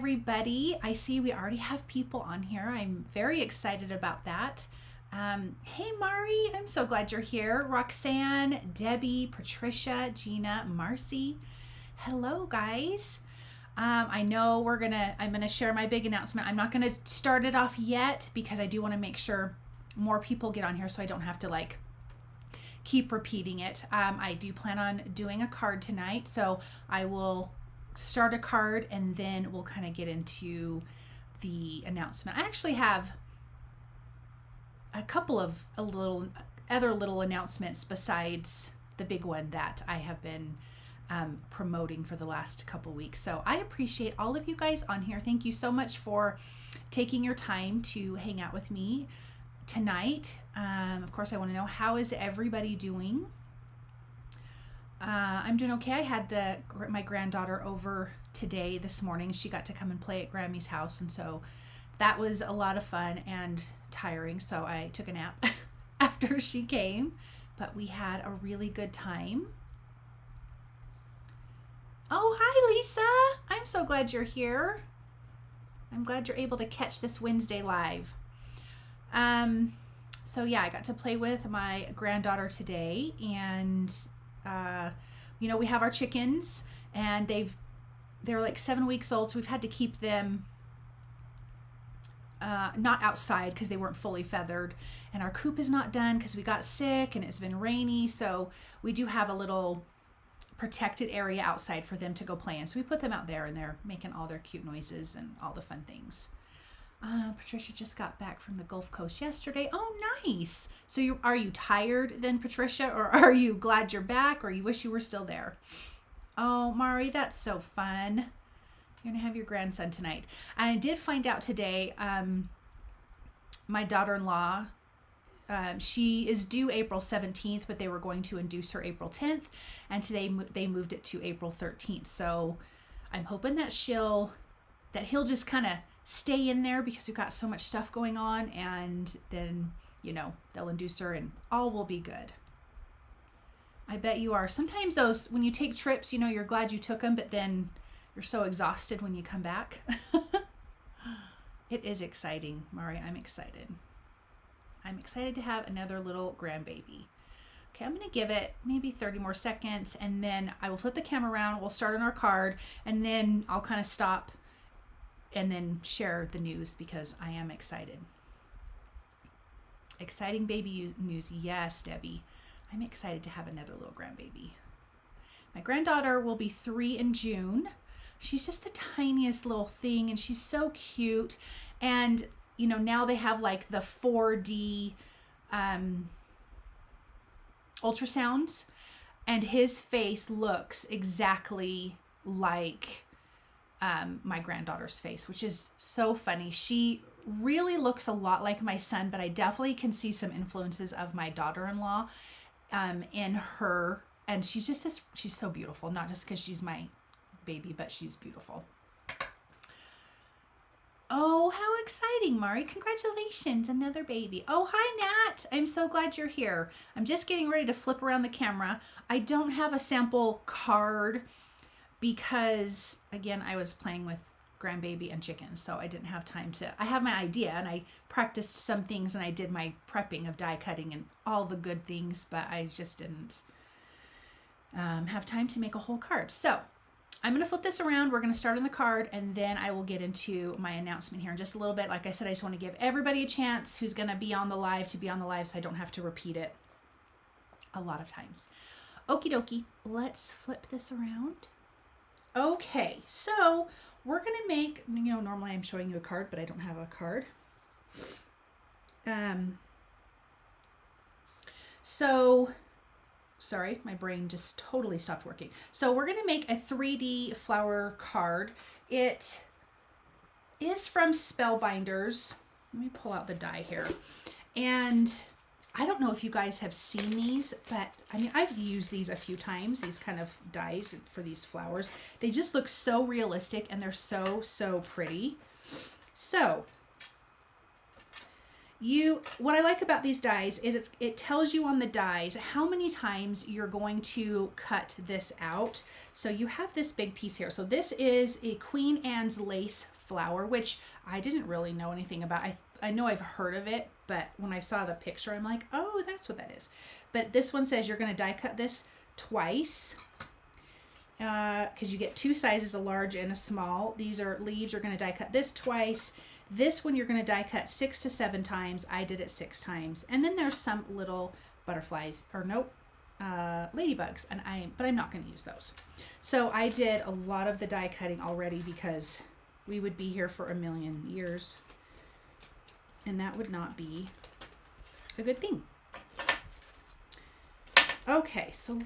everybody. I see we already have people on here. I'm very excited about that. Hey, Mari, I'm so glad you're here. Roxanne, Debbie, Patricia, Gina, Marcy. Hello, guys. I know I'm gonna share my big announcement. I'm not gonna start it off yet because I do want to make sure more people get on here so I don't have to like keep repeating it. I do plan on doing a card tonight, so I will start a card and then we'll kind of get into the announcement. I actually have a couple of other little announcements besides the big one that I have been promoting for the last couple weeks. So I appreciate all of you guys on here. Thank you so much for taking your time to hang out with me tonight. Of course, I want to know, how is everybody doing? I'm doing okay. I had my granddaughter over this morning. She got to come and play at Grammy's house, and so that was a lot of fun and tiring, so I took a nap after she came, but we had a really good time. Oh, hi, Lisa. I'm so glad you're here. I'm glad you're able to catch this Wednesday live. So yeah, I got to play with my granddaughter today, and you know, we have our chickens, and they're like 7 weeks old, so we've had to keep them not outside because they weren't fully feathered, and our coop is not done because we got sick and it's been rainy, so we do have a little protected area outside for them to go play in. So we put them out there and they're making all their cute noises and all the fun things. Patricia just got back from the Gulf Coast yesterday. Oh, nice. So are you tired then, Patricia, or are you glad you're back, or you wish you were still there? Oh, Mari, that's so fun. You're gonna have your grandson tonight. And I did find out today, my daughter-in-law, she is due April 17th, but they were going to induce her April 10th, and today they moved it to April 13th. So I'm hoping that he'll just kind of stay in there because we've got so much stuff going on, and then, you know, they'll induce her and all will be good. I bet you are. Sometimes when you take trips, you know, you're glad you took them, but then you're so exhausted when you come back. It is exciting, Mari. I'm excited. I'm excited to have another little grandbaby. Okay, I'm going to give it maybe 30 more seconds, and then I will flip the camera around. We'll start on our card, and then I'll kind of stop and then share the news because I am excited. Exciting baby news. Yes, Debbie. I'm excited to have another little grandbaby. My granddaughter will be 3 in June. She's just the tiniest little thing, and she's so cute. And, you know, now they have like the 4D ultrasounds, and his face looks exactly like my granddaughter's face, which is so funny. She really looks a lot like my son, but I definitely can see some influences of my daughter-in-law in her. And she's so beautiful, not just because she's my baby, but she's beautiful. Oh, how exciting, Mari. Congratulations, another baby. Oh, hi, Nat. I'm so glad you're here. I'm just getting ready to flip around the camera. I don't have a sample card because, again, I was playing with grandbaby and chickens, so I didn't have time to. I have my idea, and I practiced some things, and I did my prepping of die cutting and all the good things, but I just didn't have time to make a whole card. So I'm going to flip this around. We're going to start on the card, and then I will get into my announcement here in just a little bit. Like I said, I just want to give everybody a chance who's going to be on the live to be on the live, so I don't have to repeat it a lot of times. Okie dokie. Let's flip this around. Okay, so we're going to make, you know, normally I'm showing you a card, but I don't have a card. Sorry, my brain just totally stopped working. So we're going to make a 3D flower card. It is from Spellbinders. Let me pull out the die here. And I don't know if you guys have seen these, but I mean, I've used these a few times, these kind of dies for these flowers. They just look so realistic, and they're so, so pretty. So What I like about these dies is it tells you on the dies how many times you're going to cut this out. So you have this big piece here. So this is a Queen Anne's lace flower, which I didn't really know anything about. I know I've heard of it, but when I saw the picture, I'm like, oh, that's what that is. But this one says you're going to die cut this twice, because you get two sizes, a large and a small. These are leaves. You're going to die cut this twice. This one you're going to die cut 6 to 7 times. I did it 6 times. And then there's some little butterflies, or nope, ladybugs, but I'm not going to use those. So I did a lot of the die cutting already because we would be here for a million years, and that would not be a good thing. Okay, so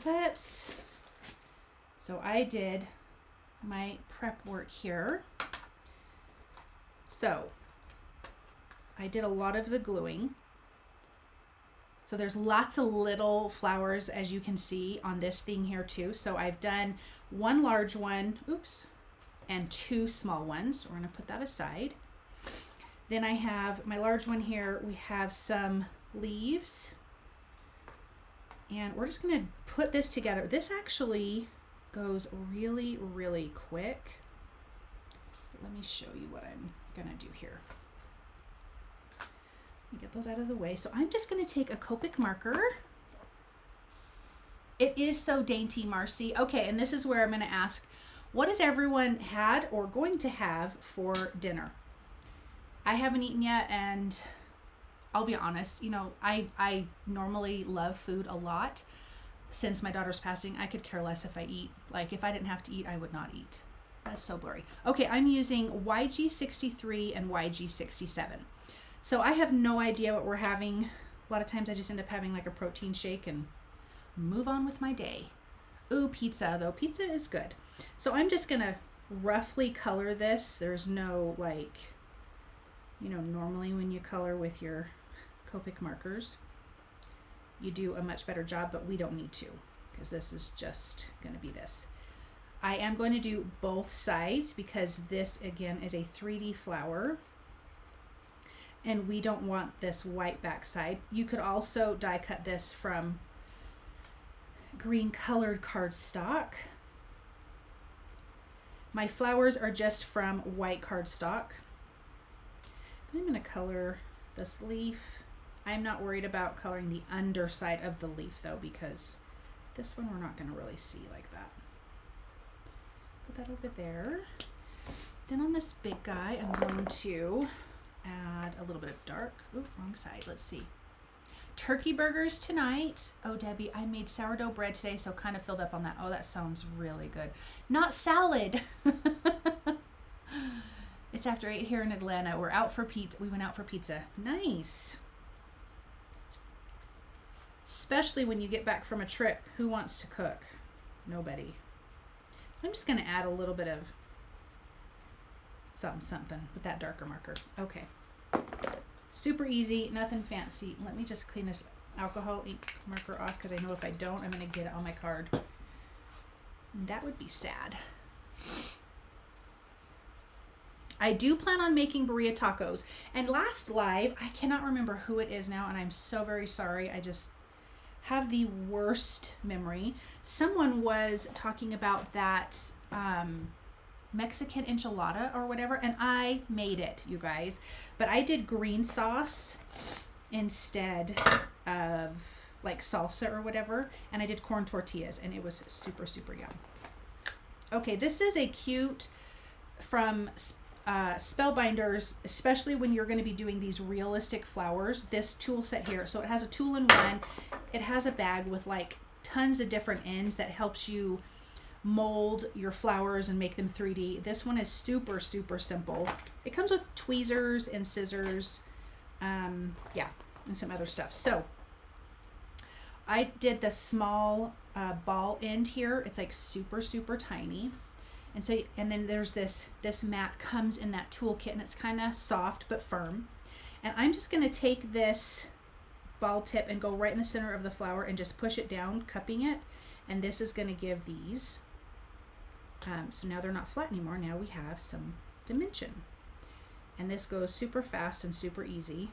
I did my prep work here. So I did a lot of the gluing. So there's lots of little flowers, as you can see on this thing here too. So I've done one large one, oops, and 2 small ones. We're going to put that aside. Then I have my large one here. We have some leaves, and we're just going to put this together. This actually goes really, really quick. But let me show you what I'm going to do here. Let me get those out of the way. So I'm just going to take a Copic marker. It is so dainty, Marcy. Okay, and this is where I'm going to ask, what has everyone had or going to have for dinner? I haven't eaten yet, and I'll be honest, you know, I normally love food a lot. Since my daughter's passing, I could care less if I eat. Like, if I didn't have to eat, I would not eat. That's so blurry. Okay, I'm using YG63 and YG67. So I have no idea what we're having. A lot of times I just end up having like a protein shake and move on with my day. Ooh, pizza though. Pizza is good. So I'm just gonna roughly color this. There's no like, you know, normally when you color with your Copic markers, you do a much better job, but we don't need to because this is just going to be this. I am going to do both sides because this again is a 3D flower and we don't want this white backside. You could also die cut this from green colored cardstock. My flowers are just from white cardstock. I'm going to color this leaf. I'm not worried about coloring the underside of the leaf though, because this one we're not going to really see like that. Put that over there. Then on this big guy, I'm going to add a little bit of dark. Ooh, wrong side. Let's see. Turkey burgers tonight. Oh, Debbie, I made sourdough bread today, so kind of filled up on that. Oh, that sounds really good. Not salad. It's after 8 here in Atlanta. We're out for pizza. We went out for pizza. Nice. Especially when you get back from a trip. Who wants to cook? Nobody. I'm just going to add a little bit of something with that darker marker. Okay. Super easy. Nothing fancy. Let me just clean this alcohol ink marker off because I know if I don't, I'm going to get it on my card. And that would be sad. I do plan on making burrito tacos. And last live, I cannot remember who it is now, and I'm so very sorry. I just have the worst memory. Someone was talking about that Mexican enchilada or whatever, and I made it, you guys. But I did green sauce instead of like salsa or whatever, and I did corn tortillas, and it was super, super yum. Okay, this is a cute from Spellbinders, especially when you're going to be doing these realistic flowers, this tool set here. So it has a tool in one. It has a bag with like tons of different ends that helps you mold your flowers and make them 3D. This one is super, super simple. It comes with tweezers and scissors, yeah, and some other stuff. So I did the small ball end here. It's like super, super tiny. And so, and then there's this mat comes in that toolkit, and it's kind of soft but firm. And I'm just going to take this ball tip and go right in the center of the flower and just push it down, cupping it. And this is going to give these. So now they're not flat anymore. Now we have some dimension. And this goes super fast and super easy.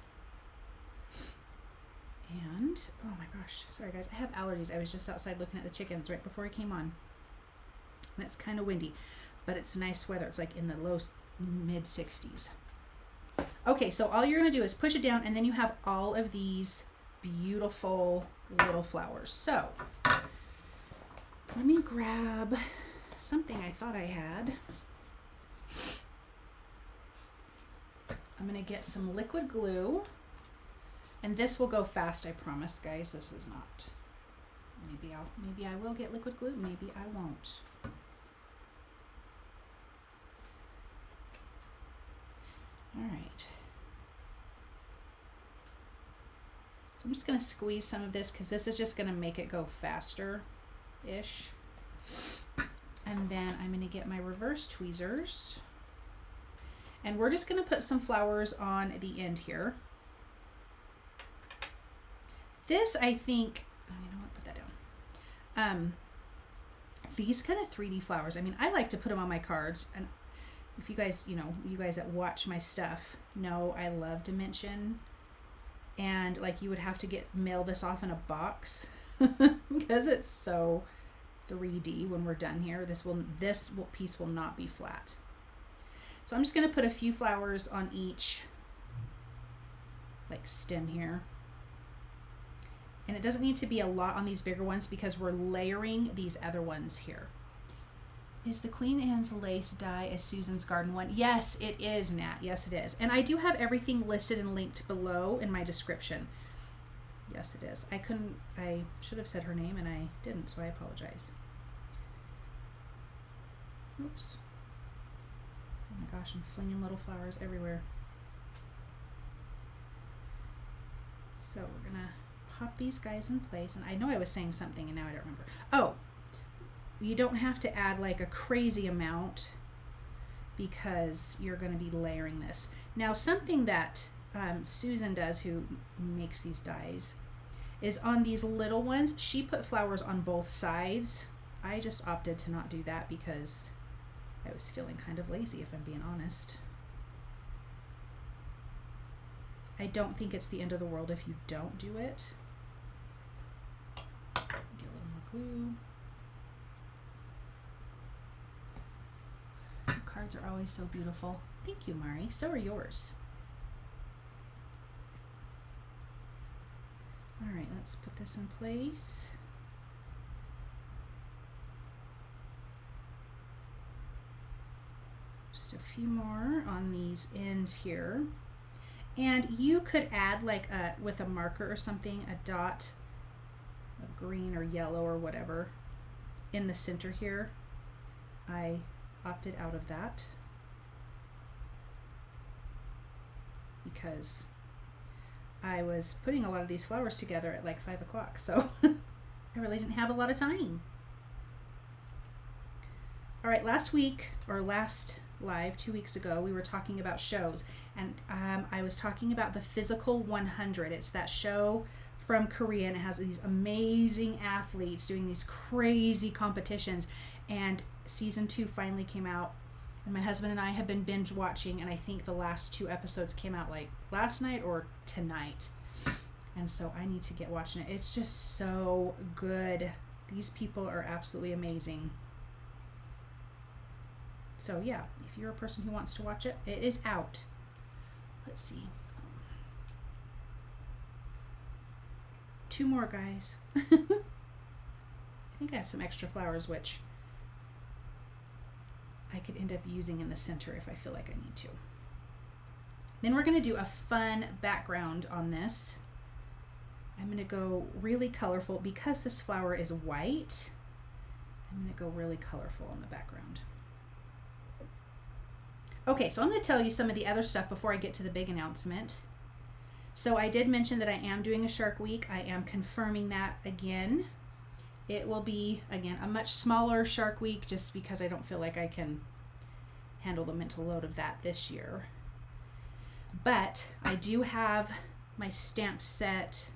And, oh my gosh, sorry guys, I have allergies. I was just outside looking at the chickens right before I came on. And it's kind of windy, but it's nice weather. It's like in the low mid 60s. Okay, so all you're gonna do is push it down, and then you have all of these beautiful little flowers. So let me grab something I thought I had. I'm gonna get some liquid glue, and this will go fast, I promise, guys. This is not, maybe I will get liquid glue, maybe I won't. All right. So I'm just gonna squeeze some of this because this is just gonna make it go faster-ish. And then I'm gonna get my reverse tweezers. And we're just gonna put some flowers on the end here. This, I think, oh, you know what, put that down. These kind of 3D flowers, I mean, I like to put them on my cards, and if you guys, you guys that watch my stuff know I love dimension, and like you would have to mail this off in a box because it's so 3D when we're done here. This piece will not be flat. So I'm just going to put a few flowers on each like stem here. And it doesn't need to be a lot on these bigger ones because we're layering these other ones here. Is the Queen Anne's lace die a Susan's Garden one? Yes, it is, Nat. Yes, it is. And I do have everything listed and linked below in my description. Yes, it is. I should have said her name and I didn't, so I apologize. Oops. Oh my gosh, I'm flinging little flowers everywhere. So we're gonna pop these guys in place. And I know I was saying something and now I don't remember. Oh, you don't have to add like a crazy amount because you're going to be layering this. Now, something that Susan does, who makes these dies, is on these little ones, she put flowers on both sides. I just opted to not do that because I was feeling kind of lazy, if I'm being honest. I don't think it's the end of the world if you don't do it. Get a little more glue. Cards are always so beautiful. Thank you, Mari. So are yours. All right, let's put this in place. Just a few more on these ends here. And you could add like with a marker or something, a dot of green or yellow or whatever in the center here. I opted out of that because I was putting a lot of these flowers together at like 5 o'clock, so I really didn't have a lot of time. All right, last live 2 weeks ago, we were talking about shows, and I was talking about the Physical 100. It's that show from Korea, and it has these amazing athletes doing these crazy competitions, and season 2 finally came out, and my husband and I have been binge watching, and I think the last 2 episodes came out like last night or tonight, and so I need to get watching it. It's just so good. These people are absolutely amazing. So yeah, if you're a person who wants to watch it, it is out. Let's see. 2 more, guys. I think I have some extra flowers, which I could end up using in the center if I feel like I need to. Then we're going to do a fun background on this. I'm going to go really colorful because this flower is white. I'm going to go really colorful in the background. Okay, so I'm going to tell you some of the other stuff before I get to the big announcement. So I did mention that I am doing a Shark Week. I am confirming that again. It will be, again, a much smaller Shark Week just because I don't feel like I can handle the mental load of that this year. But I do have my stamp set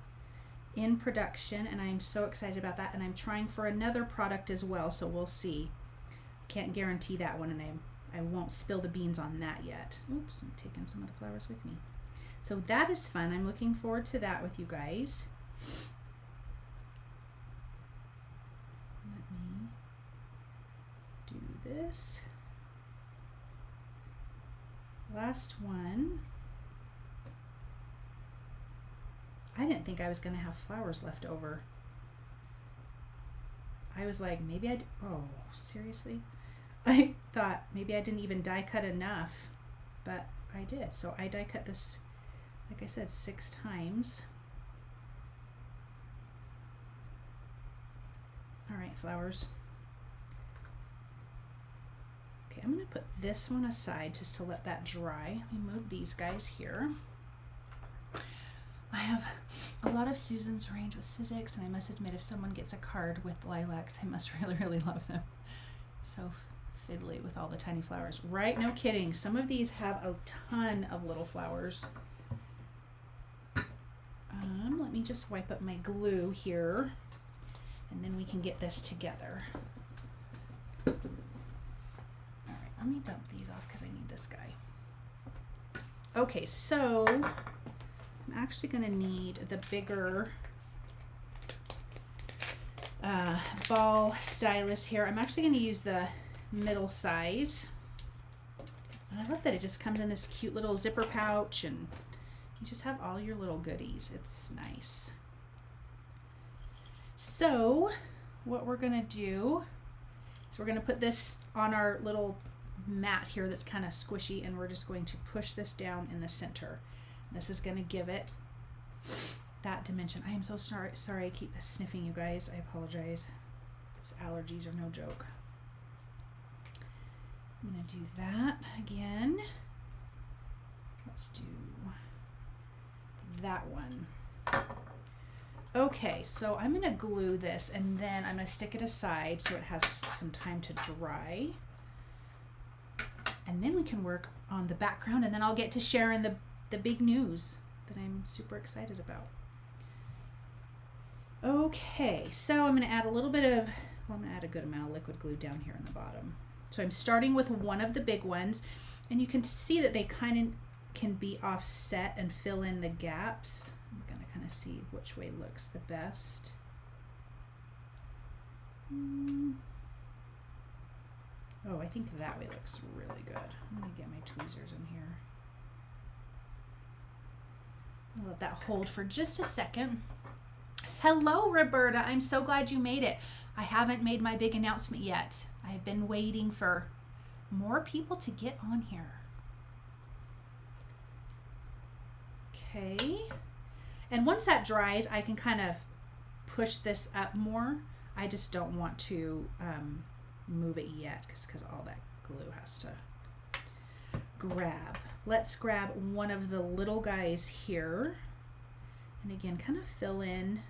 in production, and I'm so excited about that. And I'm trying for another product as well, so we'll see. Can't guarantee that one, and I won't spill the beans on that yet. Oops, I'm taking some of the flowers with me. So that is fun. I'm looking forward to that with you guys. Let me do this. Last one. I didn't think I was going to have flowers left over. I was like, maybe oh, seriously? I thought maybe I didn't even die cut enough, but I did. So I die cut this, like I said, 6 times. All right, flowers. Okay, I'm going to put this one aside just to let that dry. Let me move these guys here. I have a lot of Susan's range with Sizzix, and I must admit, if someone gets a card with lilacs, I must really, really love them. So fiddly with all the tiny flowers. Right? No kidding. Some of these have a ton of little flowers. Let me just wipe up my glue here, and then we can get this together. All right, let me dump these off because I need this guy. Okay, so I'm actually going to need the bigger ball stylus here. I'm actually going to use the middle size. And I love that it just comes in this cute little zipper pouch, and you just have all your little goodies. It's nice. So what we're going to do is we're going to put this on our little mat here that's kind of squishy, and we're just going to push this down in the center. This is going to give it that dimension. I am so sorry I keep sniffing, you guys. I apologize. These allergies are no joke. I'm going to do that again. Let's do that one. Okay, so I'm going to glue this, and then I'm going to stick it aside so it has some time to dry. And then we can work on the background, and then I'll get to sharing the big news that I'm super excited about. Okay, so I'm going to add a little bit of, well, I'm going to add a good amount of liquid glue down here on the bottom. So I'm starting with one of the big ones, and you can see that they kind of can be offset and fill in the gaps. I'm going to kind of see which way looks the best. Oh, I think that way looks really good. I'm going to get my tweezers in here. I'll let that hold for just a second. Hello, Roberta. I'm so glad you made it. I haven't made my big announcement yet. I've been waiting for more people to get on here. Okay. And once that dries, I can kind of push this up more. I just don't want to move it yet because all that glue has to grab. Let's grab one of the little guys here, and again, kind of fill in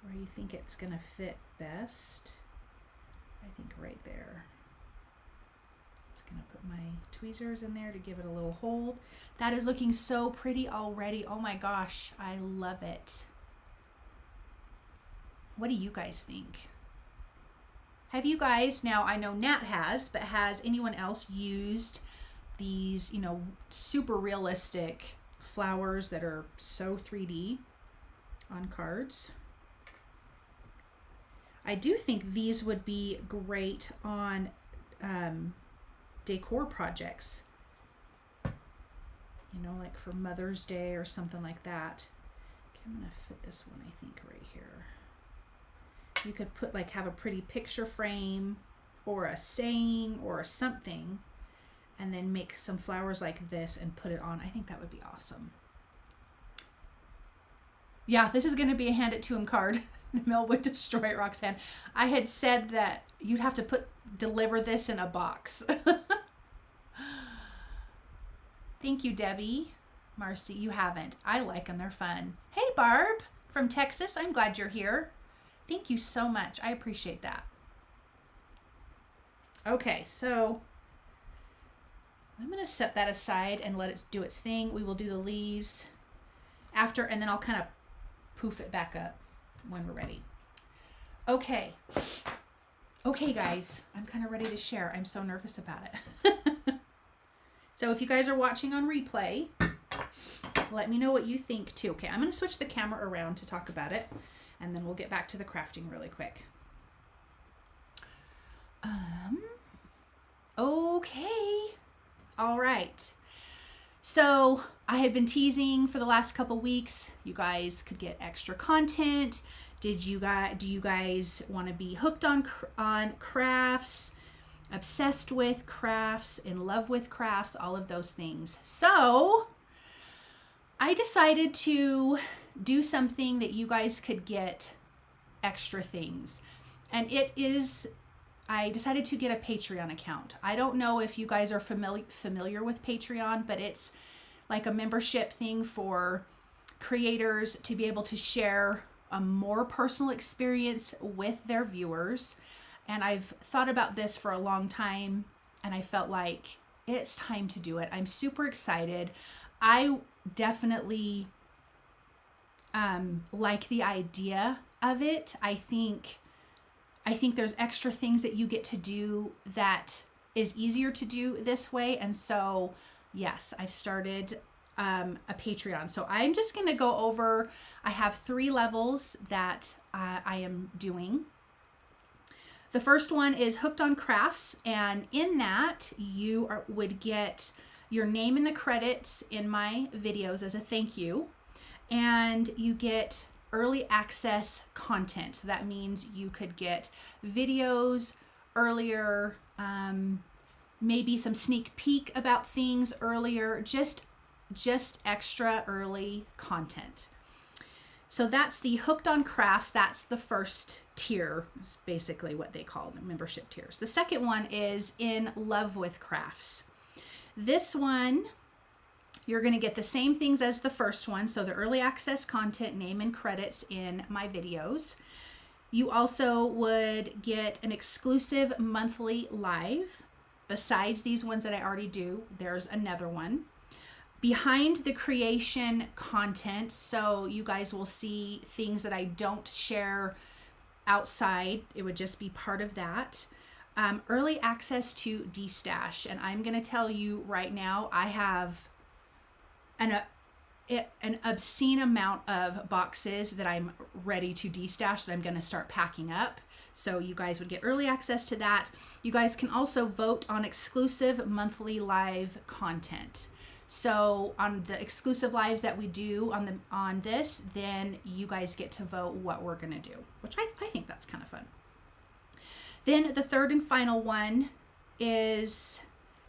where you think it's going to fit best. I think right there. Just going to put my tweezers in there to give it a little hold. That is looking so pretty already. Oh my gosh, I love it. What do you guys think? Have you guys, now I know Nat has, but has anyone else used these, you know, super realistic flowers that are so 3D on cards? I do think these would be great on decor projects. You know, like for Mother's Day or something like that. Okay, I'm gonna fit this one, I think, right here. You could put have a pretty picture frame or a saying or something, and then make some flowers like this and put it on. I think that would be awesome. Yeah, this is going to be a hand it to him card. The mail would destroy it, Roxanne. I had said that you'd have to deliver this in a box. Thank you, Debbie. Marcy, you haven't. I like them. They're fun. Hey, Barb from Texas. I'm glad you're here. Thank you so much. I appreciate that. Okay, so I'm going to set that aside and let it do its thing. We will do the leaves after, and then I'll kind of poof it back up when we're ready. Okay. Okay, guys, I'm kind of ready to share. I'm so nervous about it. So if you guys are watching on replay, Let me know what you think too. Okay, I'm going to switch the camera around to talk about it, and then we'll get back to the crafting really quick. Okay. All right. So I had been teasing for the last couple weeks. You guys could get extra content. Do you guys want to be hooked on crafts, obsessed with crafts, in love with crafts, all of those things? So I decided to do something that you guys could get extra things. And I decided to get a Patreon account. I don't know if you guys are familiar with Patreon, but it's like a membership thing for creators to be able to share a more personal experience with their viewers. And I've thought about this for a long time, and I felt like it's time to do it. I'm super excited. I definitely like the idea of it. I think there's extra things that you get to do that is easier to do this way. And so, yes, I've started a Patreon. So I'm just going to go over, I have 3 levels that I am doing. The first one is Hooked on Crafts. And in that, you would get your name in the credits in my videos as a thank you. And you get early access content. So that means you could get videos earlier, maybe some sneak peek about things earlier, just extra early content. So that's the Hooked on Crafts. That's the first tier. It's basically what they call membership tiers. The second one is In Love with Crafts. This one, you're going to get the same things as the first one. So the early access content, name and credits in my videos. You also would get an exclusive monthly live. Besides these ones that I already do, there's another one. Behind the creation content. So you guys will see things that I don't share outside. It would just be part of that. Early access to D-Stash. And I'm going to tell you right now, I have an obscene amount of boxes that I'm ready to destash that I'm going to start packing up. So you guys would get early access to that. You guys can also vote on exclusive monthly live content. So on the exclusive lives that we do on this, then you guys get to vote what we're going to do, which I think that's kind of fun. Then the third and final one is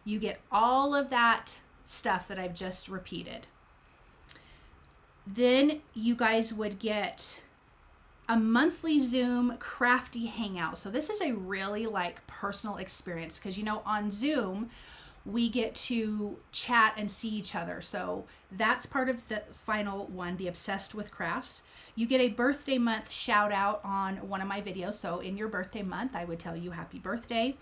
you get all of that stuff that I've just repeated. Then you guys would get a monthly Zoom crafty hangout. So this is a really personal experience because, on Zoom, we get to chat and see each other. So that's part of the final one, the Obsessed with Crafts. You get a birthday month shout out on one of my videos. So in your birthday month, I would tell you happy birthday.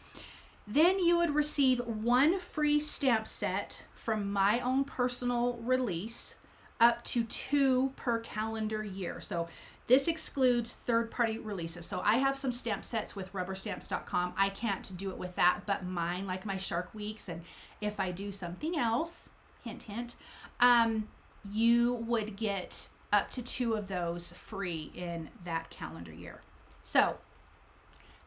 Then you would receive 1 free stamp set from my own personal release, up to 2 per calendar year. So this excludes third-party releases. So I have some stamp sets with rubberstamps.com. I can't do it with that, but mine, like my Shark Weeks, and if I do something else, hint, hint, you would get up to 2 of those free in that calendar year. So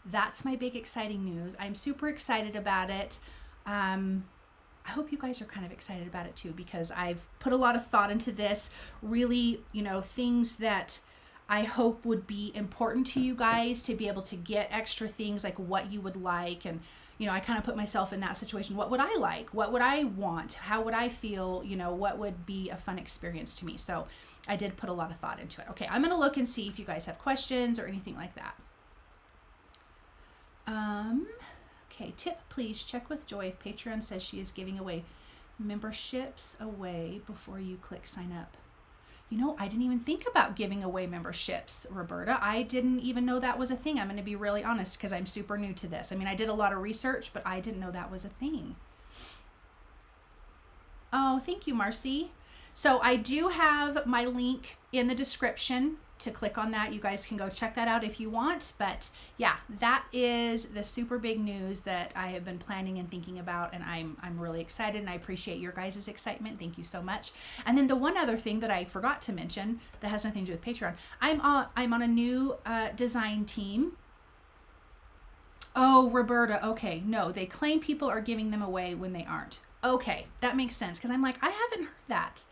that's my big exciting news. I'm super excited about it. I hope you guys are kind of excited about it too, because I've put a lot of thought into this, really, things that I hope would be important to you guys to be able to get extra things, like what you would like. And, I kind of put myself in that situation. What would I like? What would I want? How would I feel? What would be a fun experience to me? So I did put a lot of thought into it. Okay, I'm going to look and see if you guys have questions or anything like that. Okay, tip, please check with Joy if Patreon says she is giving away memberships away before you click sign up. I didn't even think about giving away memberships, Roberta. I didn't even know that was a thing. I'm going to be really honest because I'm super new to this. I did a lot of research, but I didn't know that was a thing. Oh, thank you, Marcy. So I do have my link in the description to click on that. You guys can go check that out if you want. But yeah, that is the super big news that I have been planning and thinking about, and I'm really excited, and I appreciate your guys' excitement. Thank you so much. And then the one other thing that I forgot to mention that has nothing to do with Patreon, I'm on a new design team. Oh, Roberta. Okay, no, they claim people are giving them away when they aren't. Okay, that makes sense, because I'm like, I haven't heard that.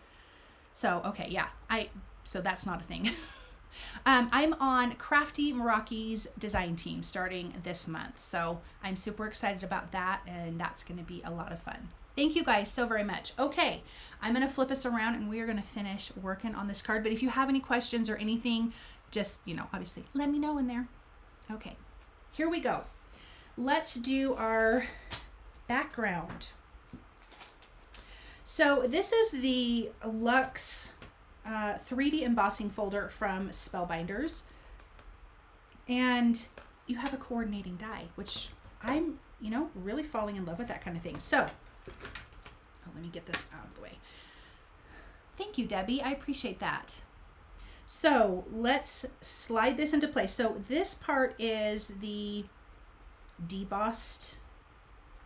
So okay, yeah, so that's not a thing. I'm on Crafty Meraki's design team starting this month. So I'm super excited about that, and that's going to be a lot of fun. Thank you guys so very much. Okay, I'm going to flip us around and we are going to finish working on this card. But if you have any questions or anything, just, obviously let me know in there. Okay, here we go. Let's do our background. So this is the Luxe 3D embossing folder from Spellbinders, and you have a coordinating die, which I'm really falling in love with that kind of thing. So let me get this out of the way. Thank you, Debbie, I appreciate that. So let's slide this into place. So this part is the debossed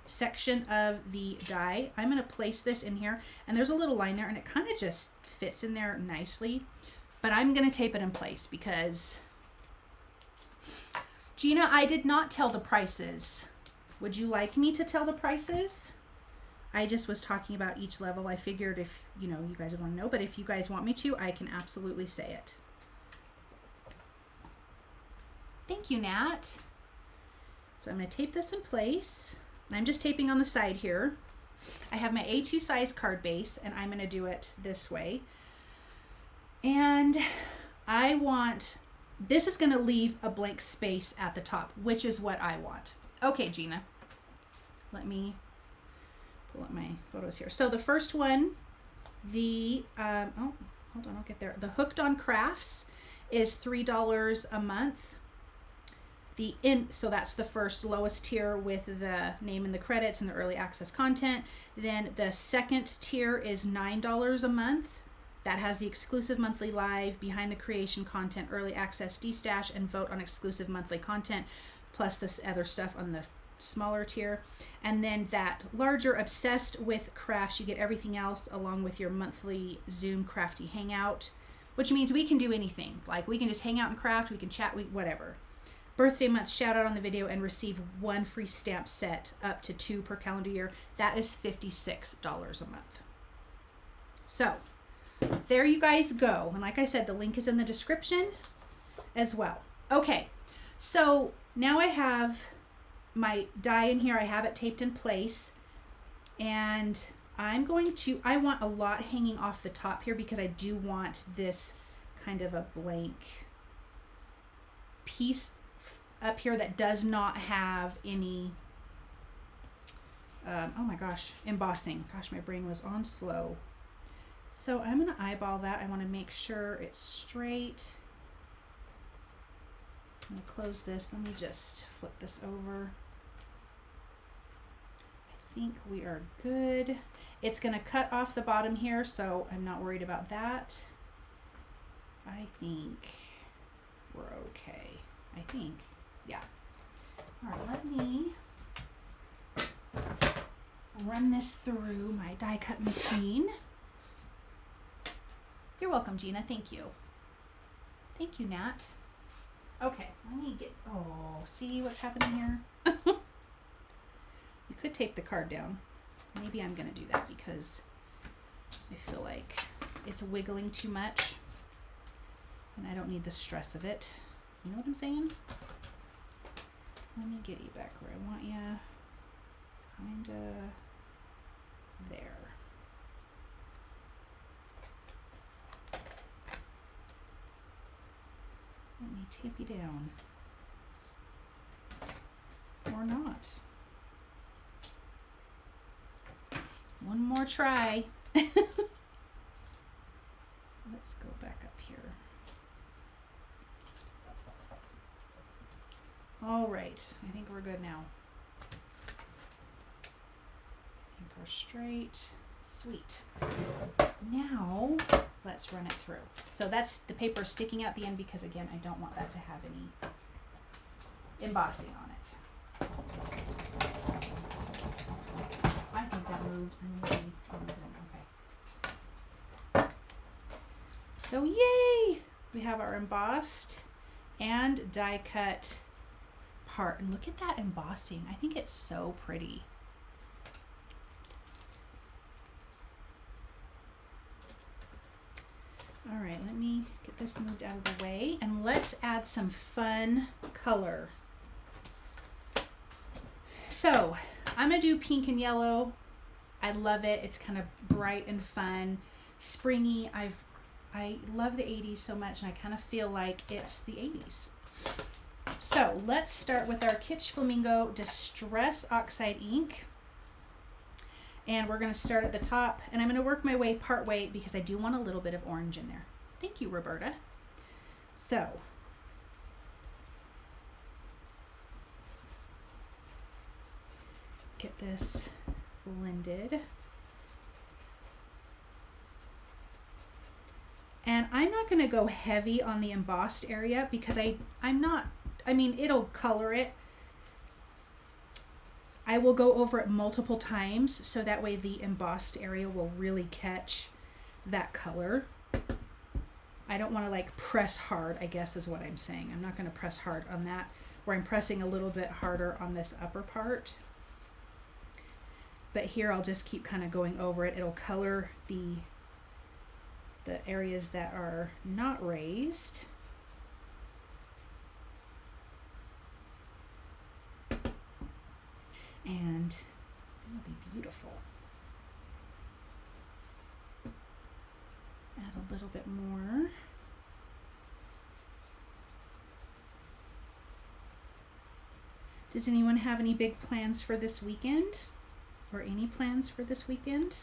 section of the die. I'm going to place this in here, and there's a little line there, and it kind of just fits in there nicely, but I'm going to tape it in place because Gina, I did not tell the prices. Would you like me to tell the prices? I just was talking about each level. I figured if you guys would want to know, but if you guys want me to, I can absolutely say it. Thank you, Nat. So I'm going to tape this in place. And I'm just taping on the side here. I have my A2 size card base, and I'm going to do it this way. And this is going to leave a blank space at the top, which is what I want. Okay, Gina, let me pull up my photos here. So the first one, hold on, I'll get there. The Hooked on Crafts is $3 a month. So that's the first lowest tier with the name and the credits and the early access content. Then the second tier is $9 a month. That has the exclusive monthly live, behind the creation content, early access destash, and vote on exclusive monthly content, plus this other stuff on the smaller tier. And then that larger Obsessed with Crafts, you get everything else along with your monthly Zoom Crafty Hangout, which means we can do anything. Like we can just hang out and craft, we can chat, whatever. Birthday month shout out on the video and receive 1 free stamp set, up to 2 per calendar year. That is $56 a month. So there you guys go. And like I said, the link is in the description as well. Okay, so now I have my die in here. I have it taped in place, and I want a lot hanging off the top here because I do want this kind of a blank piece up here that does not have any oh my gosh, embossing. Gosh, my brain was on slow. So I'm going to eyeball that. I want to make sure it's straight. I'm going to close this. Let me just flip this over. I think we are good. It's going to cut off the bottom here, so I'm not worried about that. I think we're okay. I think. Yeah. All right, let me run this through my die cut machine. You're welcome, Gina. Thank you. Thank you, Nat. Okay, let me get, see what's happening here? You could tape the card down. Maybe I'm going to do that because I feel like it's wiggling too much and I don't need the stress of it. You know what I'm saying? Let me get you back where I want you. Kinda there. Let me tape you down. Or not. One more try. Let's go back up here. All right, I think we're good now. I think we're straight. Sweet. Now, let's run it through. So that's the paper sticking out the end because again, I don't want that to have any embossing on it. I think that moved. Okay. So yay! We have our embossed and die cut part. And look at that embossing. I think it's so pretty. All right, let me get this moved out of the way and let's add some fun color. So I'm gonna do pink and yellow. I love it. It's kind of bright and fun, springy. I love the 80s so much and I kind of feel like it's the 80s. So let's start with our Kitsch Flamingo Distress Oxide ink. And we're going to start at the top and I'm going to work my way part way because I do want a little bit of orange in there. Thank you, Roberta. So get this blended. And I'm not going to go heavy on the embossed area because I mean, it'll color it. I will go over it multiple times so that way the embossed area will really catch that color. I don't want to like press hard, I guess is what I'm saying. I'm not going to press hard on that, where I'm pressing a little bit harder on this upper part. But here I'll just keep kind of going over it. It'll color the areas that are not raised. And it'll be beautiful. Add a little bit more. Does anyone have any big plans for this weekend? Or any plans for this weekend?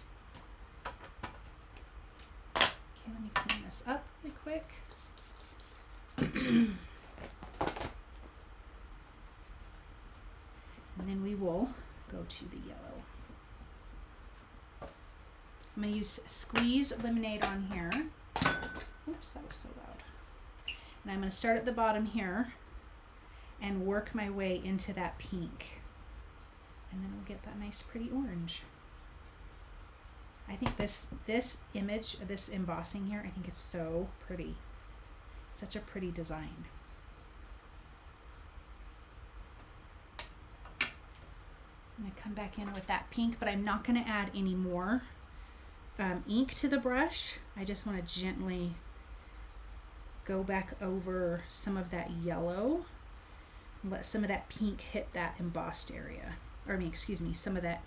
Okay, let me clean this up really quick. And then we will go to the yellow. I'm going to use squeezed lemonade on here. Oops, that was so loud. And I'm going to start at the bottom here and work my way into that pink. And then we'll get that nice pretty orange. I think this image, this embossing here, I think is so pretty. Such a pretty design. I'm going to come back in with that pink, but I'm not going to add any more ink to the brush. I just want to gently go back over some of that yellow. Let some of that pink hit that embossed area. Or I mean, excuse me, some of that,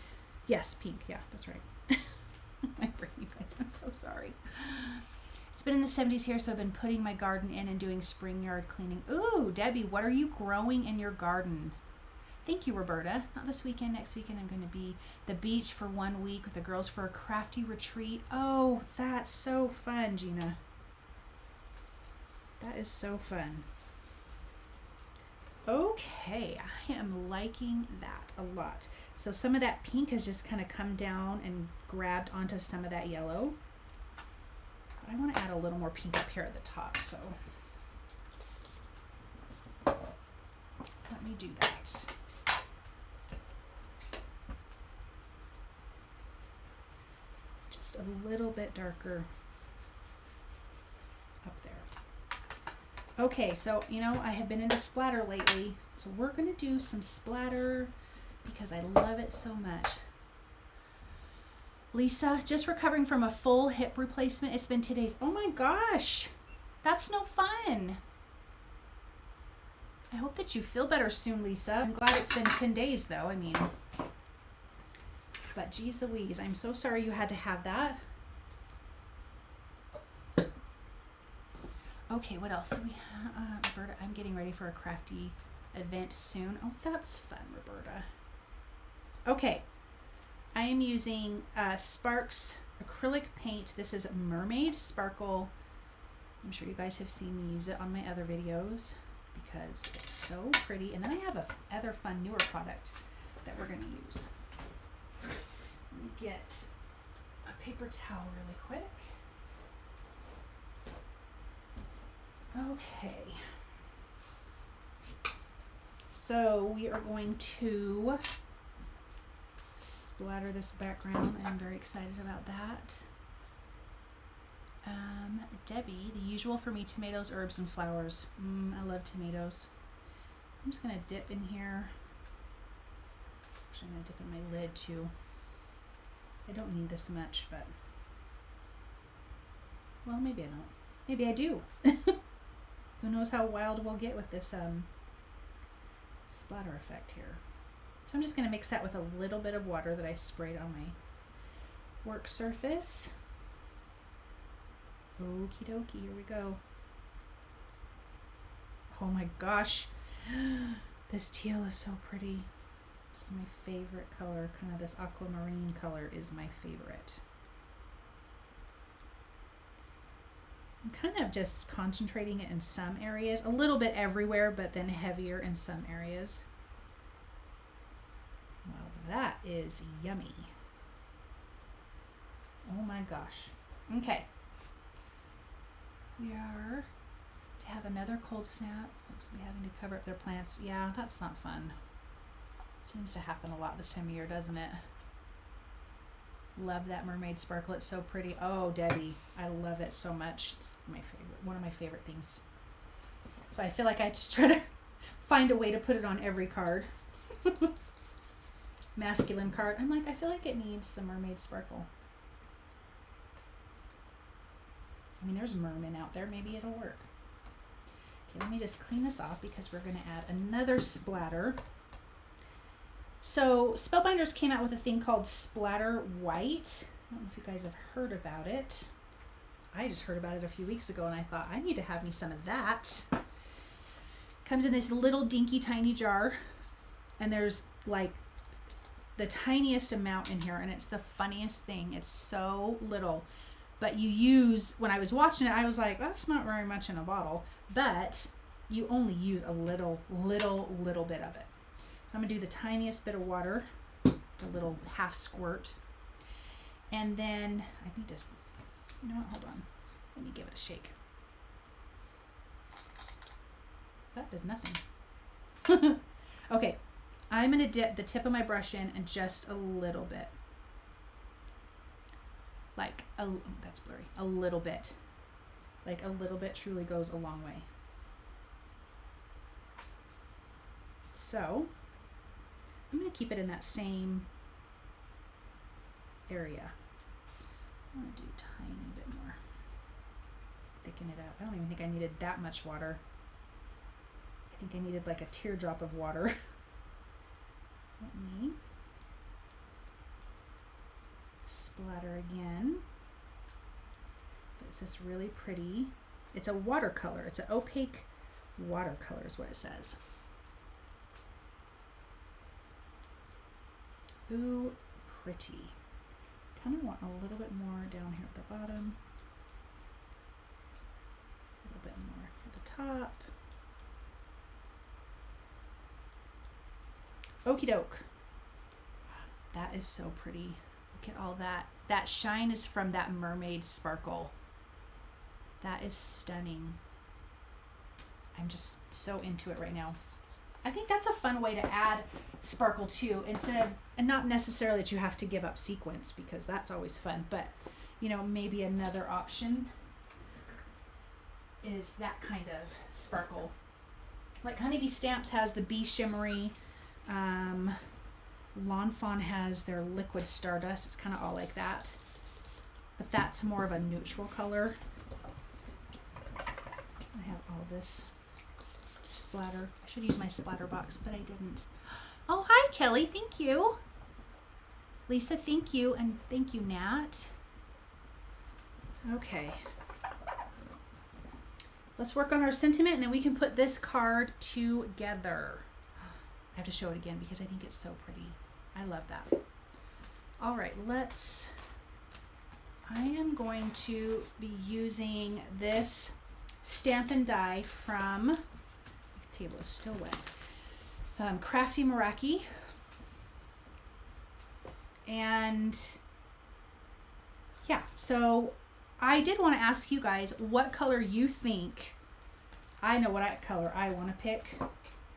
yes, pink, yeah, that's right. My brain, you guys, I'm so sorry. It's been in the 70s here, so I've been putting my garden in and doing spring yard cleaning. Ooh, Debbie, what are you growing in your garden? Thank you, Roberta. Not this weekend. Next weekend, I'm going to be the beach for 1 week with the girls for a crafty retreat. Oh, that's so fun, Gina. That is so fun. Okay, I am liking that a lot. So some of that pink has just kind of come down and grabbed onto some of that yellow. But I want to add a little more pink up here at the top, so let me do that. Just a little bit darker up there. Okay, so, you know, I have been into splatter lately, so we're going to do some splatter because I love it so much. Lisa, just recovering from a full hip replacement. It's been 2 days. Oh my gosh, that's no fun. I hope that you feel better soon, Lisa. I'm glad it's been 10 days, though. I mean, but geez Louise, I'm so sorry you had to have that. Okay, what else? We Roberta, I'm getting ready for a crafty event soon. Oh, that's fun, Roberta. Okay, I am using Sparks acrylic paint. This is Mermaid Sparkle. I'm sure you guys have seen me use it on my other videos because it's so pretty. And then I have a other fun newer product that we're going to use. Let me get a paper towel really quick. Okay. So we are going to splatter this background. I'm very excited about that. Debbie, the usual for me, tomatoes, herbs, and flowers. I love tomatoes. I'm just gonna dip in here. Actually, I'm gonna dip in my lid too. I don't need this much, but well, maybe I don't. Maybe I do. Who knows how wild we'll get with this splatter effect here. So I'm just gonna mix that with a little bit of water that I sprayed on my work surface. Okie dokie, here we go. Oh my gosh, this teal is so pretty. This is my favorite color. Kind of this aquamarine color is my favorite. I'm kind of just concentrating it in some areas, a little bit everywhere, but then heavier in some areas. Well, that is yummy. Oh my gosh. Okay. We are to have another cold snap. Folks will be having to cover up their plants. Yeah, that's not fun. Seems to happen a lot this time of year, doesn't it? Love that mermaid sparkle. It's so pretty. Oh, Debbie, I love it so much. It's my favorite, one of my favorite things. So I feel like I just try to find a way to put it on every card. Masculine card. I'm like, I feel like it needs some mermaid sparkle. I mean, there's mermen out there. Maybe it'll work. Okay, let me just clean this off because we're going to add another splatter. So Spellbinders came out with a thing called Splatter White. I don't know if you guys have heard about it. I just heard about it a few weeks ago and I thought I need to have me some of that. Comes in this little dinky tiny jar and there's like the tiniest amount in here and it's the funniest thing. It's so little. But you use, when I was watching it, I was like, that's not very much in a bottle. But you only use a little bit of it. So I'm going to do the tiniest bit of water, a little half squirt. And then I need to, you know what, hold on. Let me give it a shake. That did nothing. Okay, I'm going to dip the tip of my brush in and just a little bit. Like, that's blurry, a little bit. Like a little bit truly goes a long way. So, I'm going to keep it in that same area. I'm going to do a tiny bit more. Thicken it up. I don't even think I needed that much water. I think I needed like a teardrop of water. Let me splatter again. But it's this really pretty, it's a watercolor. It's an opaque watercolor is what it says. Ooh, pretty. Kind of want a little bit more down here at the bottom. A little bit more at the top. Okie doke. That is so pretty. Look at all that. That shine is from that mermaid sparkle. That is stunning. I'm just so into it right now. I think that's a fun way to add sparkle too, instead of, and not necessarily that you have to give up sequence because that's always fun, but you know, maybe another option is that kind of sparkle. Like Honeybee Stamps has the Bee Shimmery, Lawn Fawn has their Liquid Stardust. It's kind of all like that, but that's more of a neutral color. I have all this splatter. I should use my splatter box, but I didn't. Oh, hi, Kelly. Thank you. Lisa, thank you. And thank you, Nat. Okay. Let's work on our sentiment, and then we can put this card together. I have to show it again because I think it's so pretty. I love that. All right, I am going to be using this Stampin' Die from, the table is still wet, Crafty Meraki. And yeah, so I did want to ask you guys what color you think I know what color I want to pick,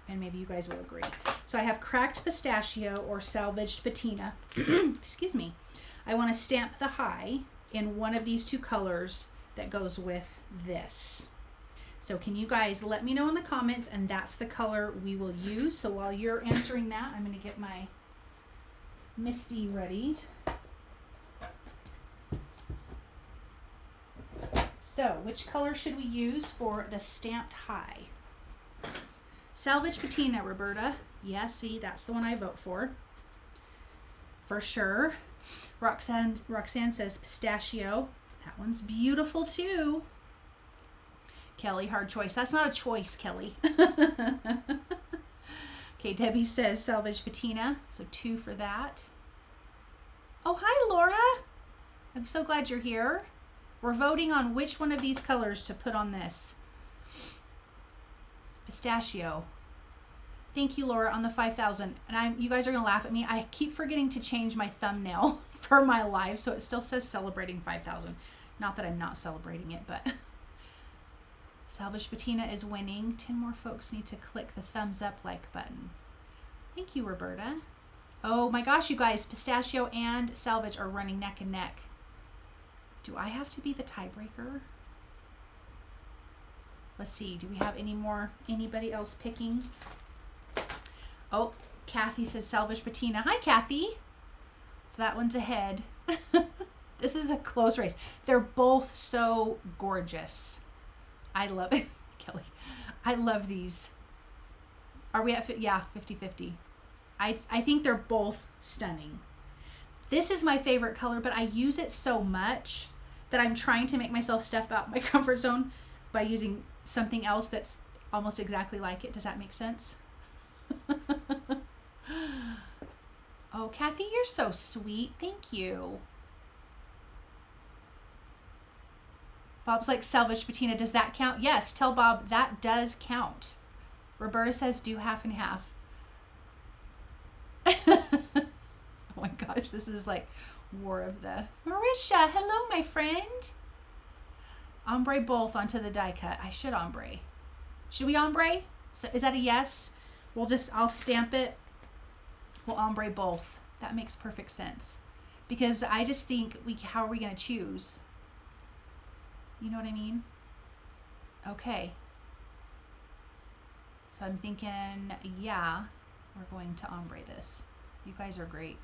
and maybe you guys will agree. So I have cracked pistachio or salvaged patina. Excuse me. I want to stamp the high in one of these two colors that goes with this. So can you guys let me know in the comments, and that's the color we will use. So while you're answering that, I'm going to get my Misty ready. So which color should we use for the stamped high? Salvage patina, Roberta. Yeah, see, that's the one I vote for sure. Roxanne says pistachio. That one's beautiful too. Kelly, hard choice. That's not a choice, Kelly. Okay, Debbie says salvage patina. So 2 for that. Oh, hi, Laura. I'm so glad you're here. We're voting on which one of these colors to put on this. Pistachio. Thank you, Laura, on the 5,000. And you guys are going to laugh at me. I keep forgetting to change my thumbnail for my live, so it still says celebrating 5,000. Not that I'm not celebrating it, but... Salvage patina is winning. 10 more folks need to click the thumbs up like button. Thank you, Roberta. Oh my gosh, you guys, pistachio and salvage are running neck and neck. Do I have to be the tiebreaker? Let's see, do we have anybody else picking? Oh, Kathy says salvage patina. Hi, Kathy. So that one's ahead. This is a close race. They're both so gorgeous. I love it. Kelly, I love these. Are we at, yeah, 50-50. I think they're both stunning. This is my favorite color, but I use it so much that I'm trying to make myself step out my comfort zone by using something else that's almost exactly like it. Does that make sense? Oh, Kathy, you're so sweet. Thank you. Bob's like salvage patina. Does that count? Yes, tell Bob that does count. Roberta says do half and half. Oh my gosh, this is like war of the... Marisha, hello, my friend. Ombre both onto the die cut. I should ombre. Should we ombre? So is that a yes? I'll stamp it. We'll ombre both. That makes perfect sense. Because I just think, how are we going to choose? You know what I mean? Okay. So I'm thinking, yeah, we're going to ombre this. You guys are great.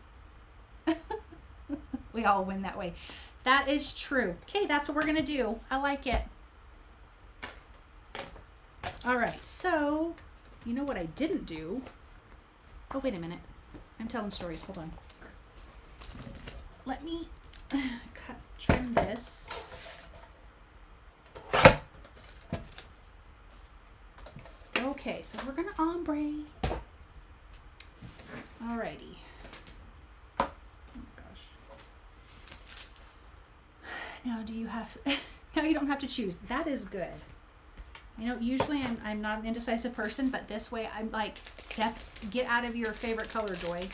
We all win that way. That is true. Okay, that's what we're going to do. I like it. All right, so you know what I didn't do? Oh, wait a minute. I'm telling stories. Hold on. Let me trim this. Okay, so we're gonna ombre. Alrighty. Oh my gosh. Now do you have, now you don't have to choose. That is good. You know, usually I'm not an indecisive person, but this way I'm like, get out of your favorite color, Joy.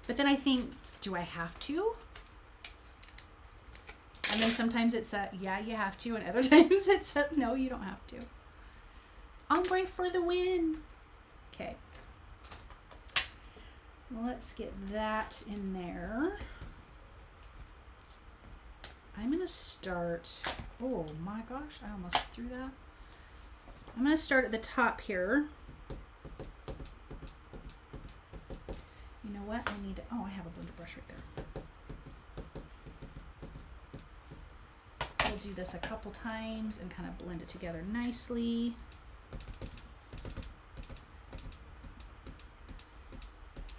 But then I think, do I have to? And then sometimes it's a, yeah, you have to. And other times it's a, no, you don't have to. Ombre for the win. Okay. Let's get that in there. I'm going to start, oh my gosh, I almost threw that. I'm going to start at the top here. You know what? I need to, oh, I have a blender brush right there. We'll do this a couple times and kind of blend it together nicely.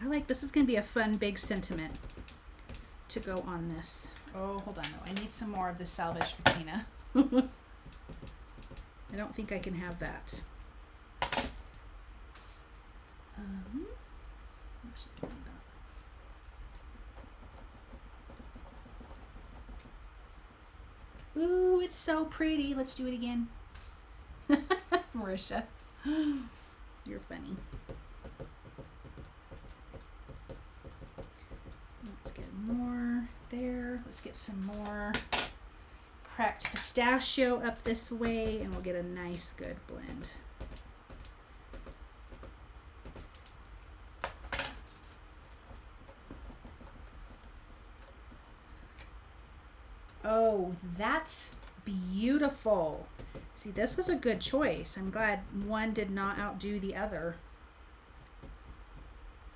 I like, this is going to be a fun big sentiment to go on this. Oh, hold on, no, I need some more of the salvaged patina. I don't think I can have that. Actually, give me that. Ooh, it's so pretty. Let's do it again. Marisha, you're funny. Let's get more there. Let's get some more cracked pistachio up this way, and we'll get a nice good blend. Oh, that's beautiful. See, this was a good choice. I'm glad one did not outdo the other.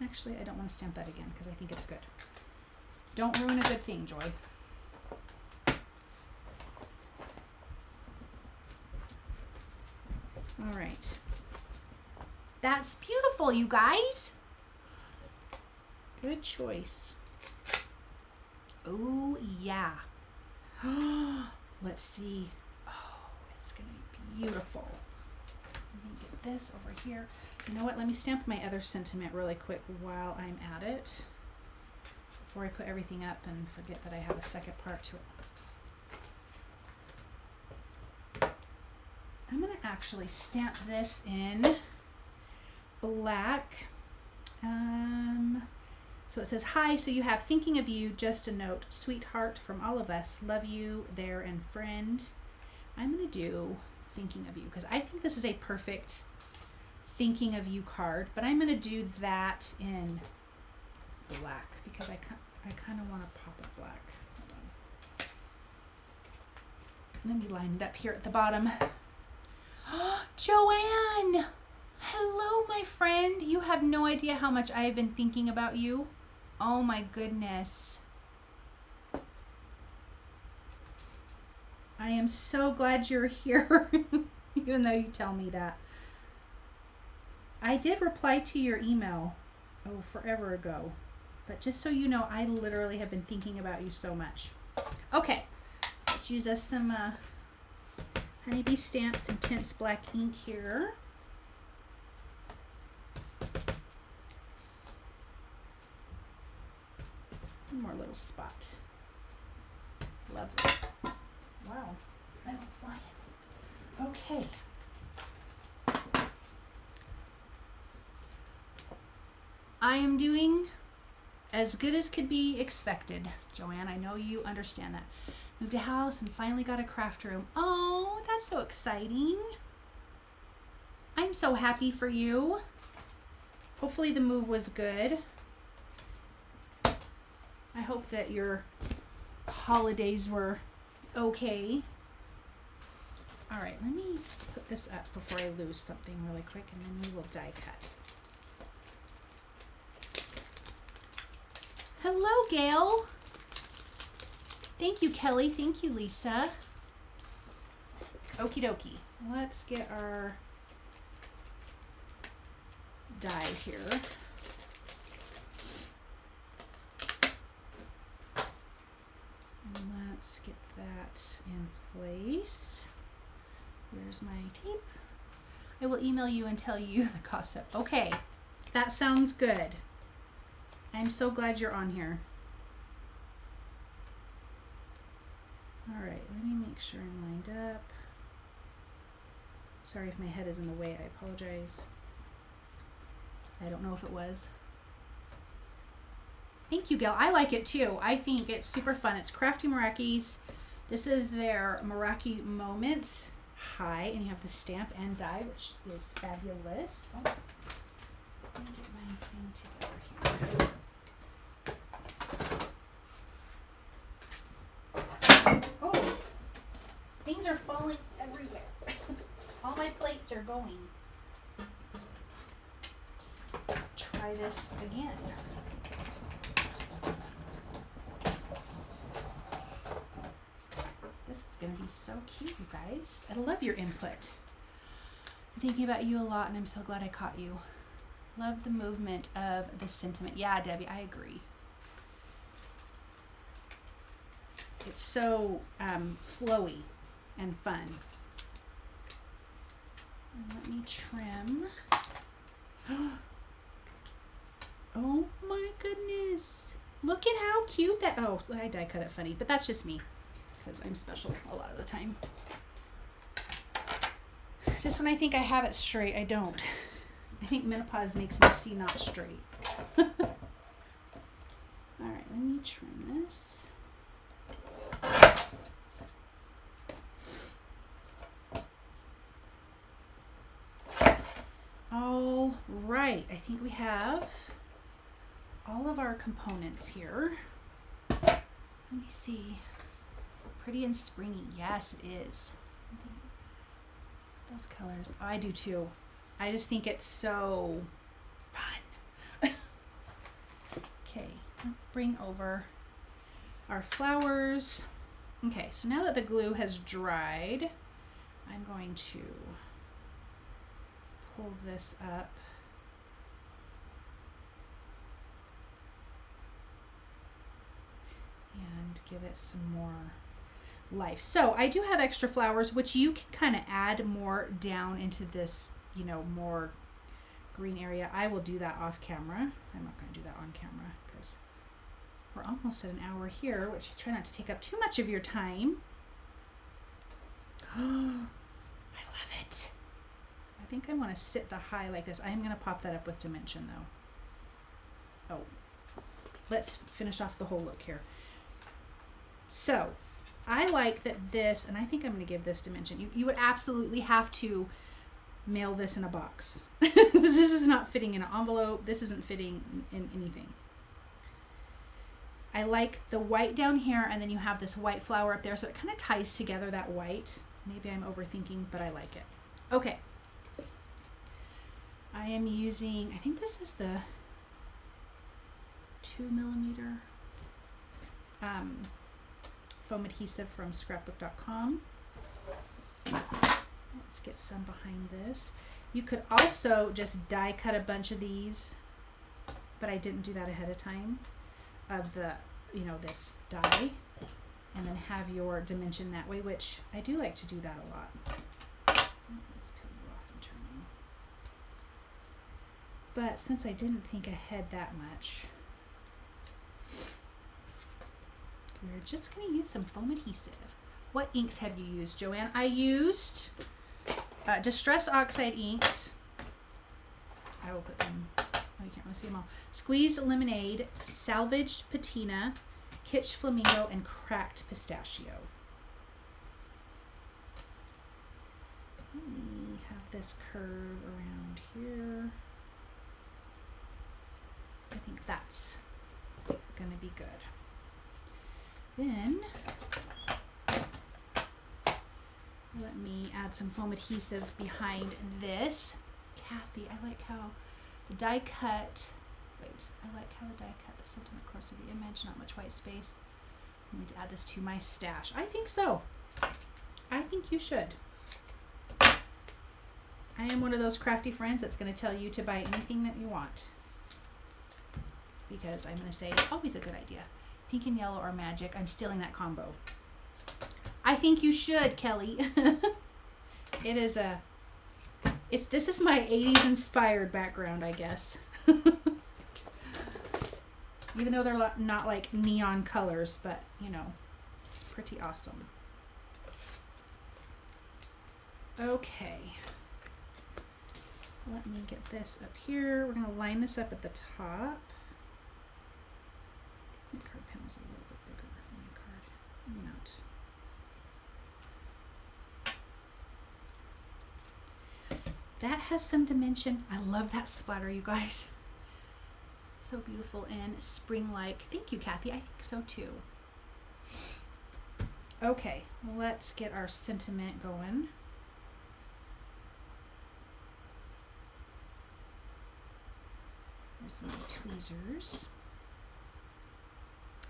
Actually, I don't want to stamp that again because I think it's good. Don't ruin a good thing, Joy. All right. That's beautiful, you guys. Good choice. Oh, yeah. Let's see. Oh, it's going to be beautiful. Let me get this over here. You know what? Let me stamp my other sentiment really quick while I'm at it, before I put everything up and forget that I have a second part to it. I'm going to actually stamp this in black. So it says, hi, so you have thinking of you, just a note, sweetheart from all of us, love you, there, and friend. I'm going to do thinking of you because I think this is a perfect thinking of you card, but I'm going to do that in black because I kind of want to pop it black. Hold on. Let me line it up here at the bottom. Joanne! Hello, my friend. You have no idea how much I have been thinking about you. Oh my goodness. I am so glad you're here, even though you tell me that. I did reply to your email, forever ago. But just so you know, I literally have been thinking about you so much. Okay, let's use us some Honeybee Stamps Intense Black ink here. One more little spot. Lovely. Wow, I don't fly it. Okay. I am doing as good as could be expected, Joanne. I know you understand that. Moved a house and finally got a craft room. Oh, that's so exciting. I'm so happy for you. Hopefully the move was good. I hope that your holidays were okay. All right, let me put this up before I lose something really quick, and then we will die cut. Hello, Gail. Thank you, Kelly. Thank you, Lisa. Okie dokie. Let's get our die here. Let's get that in place. Where's my tape? I will email you and tell you the cost up. Okay, that sounds good. I'm so glad you're on here. All right, let me make sure I'm lined up. Sorry if my head is in the way, I apologize. I don't know if it was. Thank you, Gail. I like it too. I think it's super fun. It's Crafty Meraki's. This is their Meraki Moments High, and you have the stamp and die, which is fabulous. Oh, let me get my thing together here. Oh, things are falling everywhere. All my plates are going. Try this again. This is going to be so cute, you guys. I love your input. I'm thinking about you a lot, and I'm so glad I caught you. Love the movement of the sentiment. Yeah, Debbie, I agree. It's so flowy and fun. And let me trim. Oh my goodness. Look at how cute that, oh, I die cut it funny, but that's just me because I'm special a lot of the time. Just when I think I have it straight, I don't. I think menopause makes me see not straight. All right, let me trim this. right, I think we have all of our components here. Let me see. Pretty and springy. Yes, it is. Those colors. Oh, I do too. I just think it's so fun. Okay, I'll bring over our flowers. Okay, so now that the glue has dried, I'm going to pull this up. And give it some more life. So I do have extra flowers, which you can kind of add more down into this, you know, more green area. I will do that off camera. I'm not going to do that on camera because we're almost at an hour here, which I try not to take up too much of your time. I love it. So I think I want to sit the high like this. I am going to pop that up with dimension though. Oh, let's finish off the whole look here. So I like that this, and I think I'm going to give this dimension. You would absolutely have to mail this in a box. This is not fitting in an envelope. This isn't fitting in anything. I like the white down here, and then you have this white flower up there, so it kind of ties together that white. Maybe I'm overthinking, but I like it. Okay. I am using, I think this is the 2mm foam adhesive from scrapbook.com. Let's get some behind this. You could also just die cut a bunch of these, but I didn't do that ahead of time, of the, you know, this die, and then have your dimension that way, which I do like to do that a lot. Let's peel you off and turn you. But since I didn't think ahead that much, we're just going to use some foam adhesive. What inks have you used, Joanne? I used Distress Oxide inks. I will put them, oh, you can't really see them all. Squeezed Lemonade, Salvaged Patina, Kitsch Flamingo, and Cracked Pistachio. Let me have this curve around here. I think that's going to be good. Then let me add some foam adhesive behind this. Kathy, I like how the die cut, I like how the die cut the sentiment close to the image, not much white space. I need to add this to my stash. I think so. I think you should. I am one of those crafty friends that's going to tell you to buy anything that you want, because I'm going to say it's always a good idea. Pink and yellow or magic. I'm stealing that combo. I think you should, Kelly. It is a, this is my 80s inspired background, I guess. Even though they're not like neon colors, but you know, it's pretty awesome. Okay. Let me get this up here. We're gonna line this up at the top. My card panel's a little bit bigger than my card. Maybe not. That has some dimension. I love that splatter, you guys. So beautiful and spring-like. Thank you, Kathy. I think so too. Okay, let's get our sentiment going. There's my tweezers.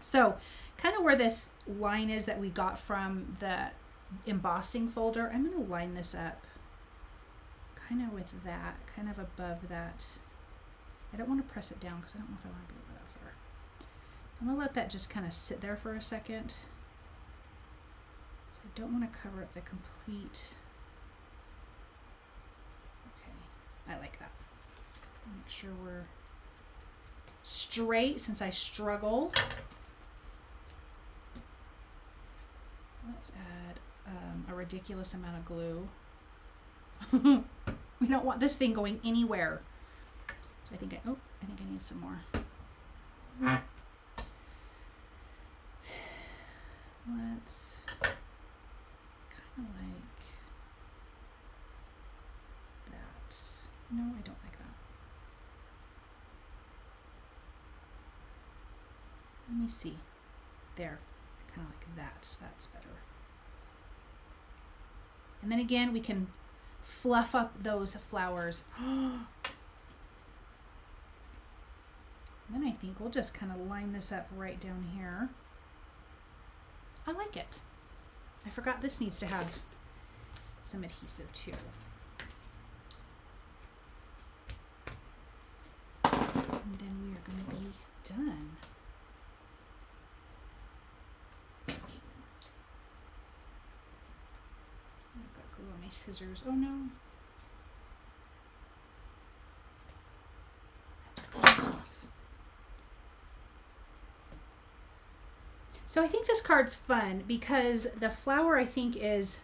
So kind of where this line is that we got from the embossing folder, I'm going to line this up kind of with that, kind of above that. I don't want to press it down because I don't know if I want to be over that far. So I'm going to let that just kind of sit there for a second. So I don't want to cover up the complete. Okay, I like that. Make sure we're straight since I struggle. Let's add a ridiculous amount of glue. We don't want this thing going anywhere. So I think I need some more. Let's kind of like that. No, I don't like that. Let me see. There. Kind of like that. That's better. And then again, we can fluff up those flowers. And then I think we'll just kind of line this up right down here. I like it. I forgot this needs to have some adhesive too. And then we are going to be done. I've got glue on my scissors. Oh no. So I think this card's fun because the flower I think is,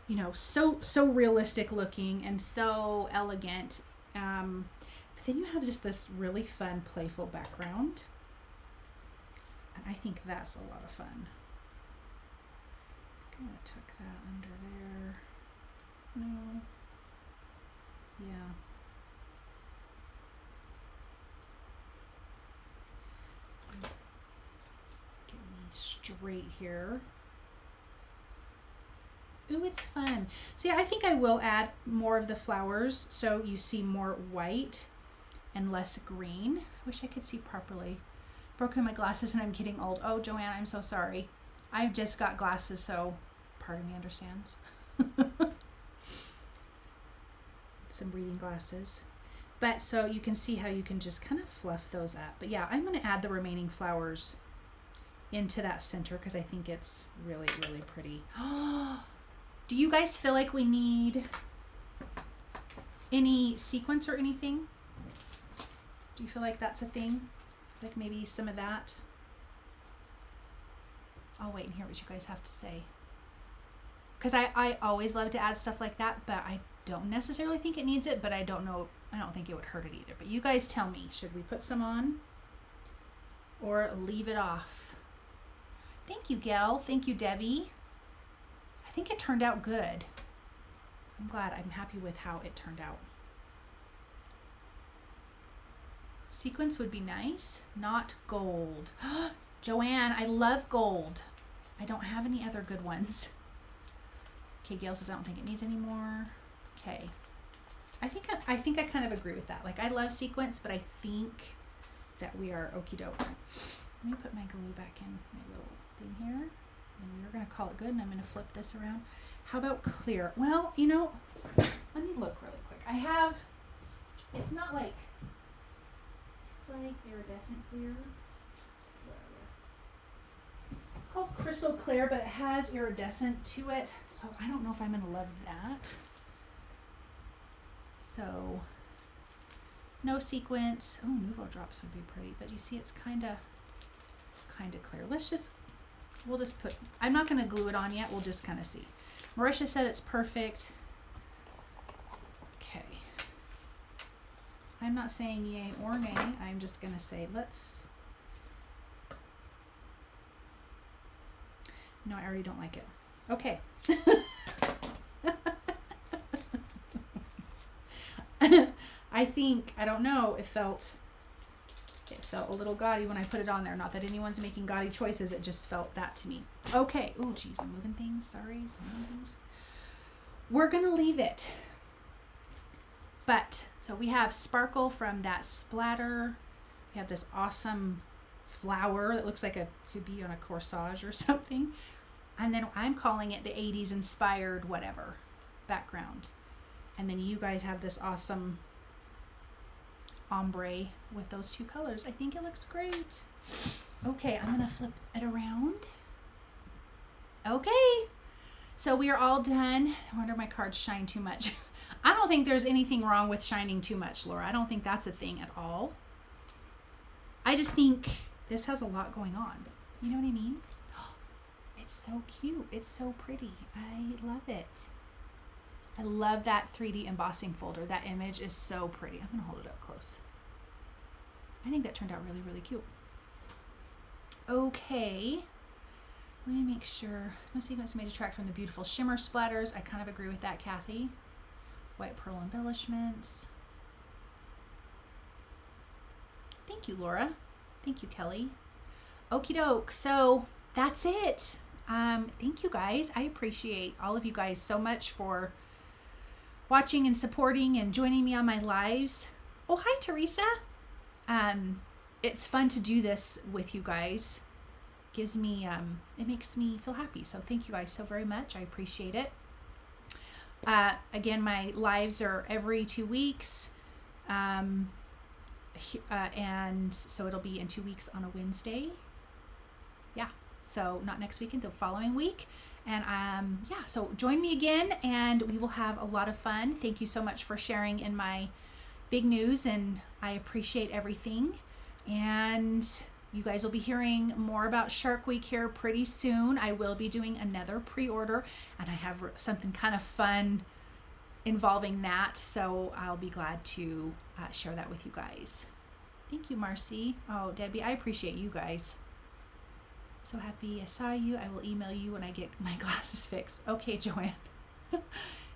you know, so realistic looking and so elegant. But then you have just this really fun, playful background. And I think that's a lot of fun. I'm gonna tuck that under there. No. Yeah. Straight here. Ooh, it's fun. So yeah, I think I will add more of the flowers so you see more white and less green. I wish I could see properly. Broken my glasses and I'm getting old. Oh, Joanne, I'm so sorry. I just got glasses, so part of me understands. Some reading glasses. But so you can see how you can just kind of fluff those up. But yeah, I'm going to add the remaining flowers into that center because I think it's really, really pretty. Do you guys feel like we need any sequins or anything? Do you feel like that's a thing? Like maybe some of that? I'll wait and hear what you guys have to say. Because I always love to add stuff like that, but I don't necessarily think it needs it, but I don't know. I don't think it would hurt it either. But you guys tell me, should we put some on or leave it off? Thank you, Gail. Thank you, Debbie. I think it turned out good. I'm glad. I'm happy with how it turned out. Sequins would be nice, not gold. Joanne, I love gold. I don't have any other good ones. Okay, Gail says I don't think it needs any more. Okay. I think I kind of agree with that. Like, I love sequins, but I think that we are okie doke. Let me put my glue back in my little thing here. And we're going to call it good, and I'm going to flip this around. How about clear? Well, you know, let me look really quick. I have, it's not like, it's like iridescent clear. It's called crystal clear, but it has iridescent to it. So I don't know if I'm going to love that. So no sequence. Oh, Nouveau drops would be pretty, but you see it's kind of clear. We'll just put, I'm not going to glue it on yet. We'll just kind of see. Marisha said it's perfect. Okay. I'm not saying yay or nay. I'm just going to say let's. No, I already don't like it. Okay. I think, I don't know, it felt a little gaudy when I put it on there. Not that anyone's making gaudy choices, it just felt that to me. Okay. Oh, geez, I'm moving things. Sorry. Moving things. We're going to leave it. But, so we have sparkle from that splatter. We have this awesome flower that looks like it could be on a corsage or something. And then I'm calling it the 80s inspired whatever background. And then you guys have this awesome ombre with those two colors. I think it looks great. Okay, I'm going to flip it around. Okay, so we are all done. I wonder if my cards shine too much. I don't think there's anything wrong with shining too much, Laura. I don't think that's a thing at all. I just think this has a lot going on. You know what I mean? It's so cute. It's so pretty. I love it. I love that 3D embossing folder. That image is so pretty. I'm going to hold it up close. I think that turned out really, really cute. Okay. Let me make sure. No sequence may detract from the beautiful shimmer splatters. I kind of agree with that, Kathy. White pearl embellishments. Thank you, Laura. Thank you, Kelly. Okie doke. So that's it. Thank you guys. I appreciate all of you guys so much for watching and supporting and joining me on my lives. Oh, hi, Teresa. It's fun to do this with you guys. Gives me, it makes me feel happy. So thank you guys so very much. I appreciate it. Again, my lives are every 2 weeks. And so it'll be in 2 weeks on a Wednesday. Yeah. So not next weekend, the following week. And yeah, so join me again and we will have a lot of fun. Thank you so much for sharing in my big news, and I appreciate everything. And you guys will be hearing more about Shark Week here pretty soon. I will be doing another pre-order, and I have something kind of fun involving that, so I'll be glad to share that with you guys. Thank you, Marcy. Oh, Debbie, I appreciate you guys. So happy I saw you. I will email you when I get my glasses fixed. Okay, Joanne.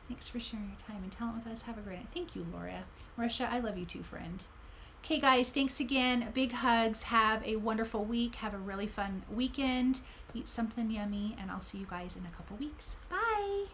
Thanks for sharing your time and talent with us. Have a great night. Thank you, Laura. Marisha, I love you too, friend. Okay, guys, thanks again. Big hugs. Have a wonderful week. Have a really fun weekend. Eat something yummy, and I'll see you guys in a couple weeks. Bye.